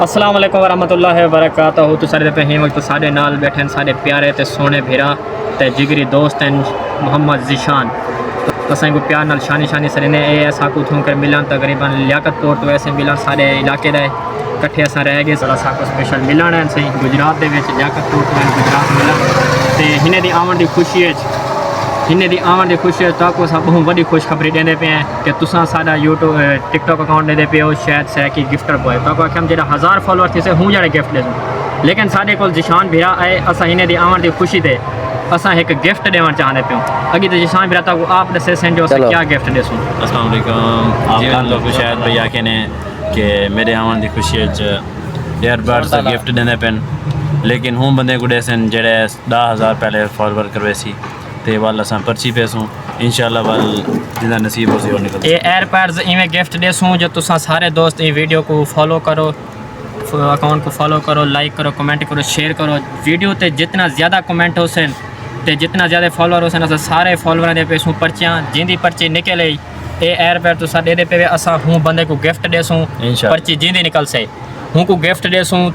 अस्सलाम वालेकुम वरहमतुल्लाहि वबरकातुहू। तो सारे पे हैं तो सारे नाल बैठे सारे प्यारे ते सोने भीरा ते जिगरी दोस्त हैं मोहम्मद ज़ीशान। तो असें को प्यार नाल शानी शानी सर ने ए असा को थूं कर मिलन तकरीबन लियाकत तौर तो वैसे मिलन सारे इलाके दे कट्ठे असा रह गए सारा सा को स्पेशल मिलन है सही गुजरात दे विच लियाकत तौर तो गुजरात मिलन ते हिने दी आवन दी खुशी है हिने दी आवन दी खुशी है ताको सा बहुत बड़ी खुशखबरी देंदे पे हैं कि तुसा साडा यूट्यूब टिकटॉक अकाउंट दे पे हो शायद से कि गिफ्टर बॉय ताको हम जेड़ा 1000 फॉलोअर थे से हूं जड़े गिफ्ट दे लेकिन साडे कोल ज़ीशान भीरा आए असा हिने दी आवन दी खुशी दे असा एक गिफ्ट देवन चाहते पे अगी तो ज़ीशान भीरा ताको आप दसे सें जो क्या गिफ्ट देसू। अस्सलाम वालेकुम। आप लोग शायद भैया कहने कि मेरे आवन दी खुशी एयरबड्स गिफ्ट देने पेन लेकिन हूँ बंदे को डेसन जेड़े 10,000 पहले फॉलोवर करवे सी ते वाल असां पर्ची पेसूँ इंशाल्लाह वाल जिदा नसीब हो सी और निकल ये एयरपैड्स इवें गिफ्ट देसूँ जो तुसा सारे दोस्त ये वीडियो को फॉलो करो अकाउंट को फॉलो करो लाइक करो कमेंट करो शेयर करो वीडियो ते जितना ज़्यादा कमेंट हो सन ते जितना ज़्यादा फॉलोअर हो सन असां सारे फॉलोअर दे पेसूँ पर्चियाँ जिंदी पर्ची निकले ये एयरपैड तुसा दे पे असां हूँ बंदे को गिफ्ट देसूँ पर्ची जिंदी निकल से हूँ को गिफ्ट देसूँ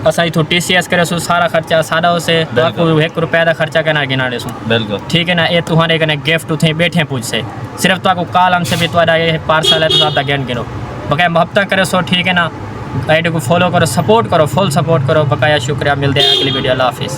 असा इथों TCS करे सो सारा खर्चा सादा उसे आपको 1 रुपया का खर्चा करना गिना देसूँ बिल्कुल ठीक है ना। ये तुम्हारे कने गिफ्ट उठे बैठे पूछ से सिर्फ तो कॉल हमसे भी तुम्हारा ये पार्सल है तो आप ज्ञान गिनो बकाया मोहब्बत करे सो ठीक है ना। आईडी को फॉलो करो सपोर्ट करो फुल सपोर्ट करो बकाया शुक्रिया मिलते हैं अगली वीडियो अल्लाह हाफिज़।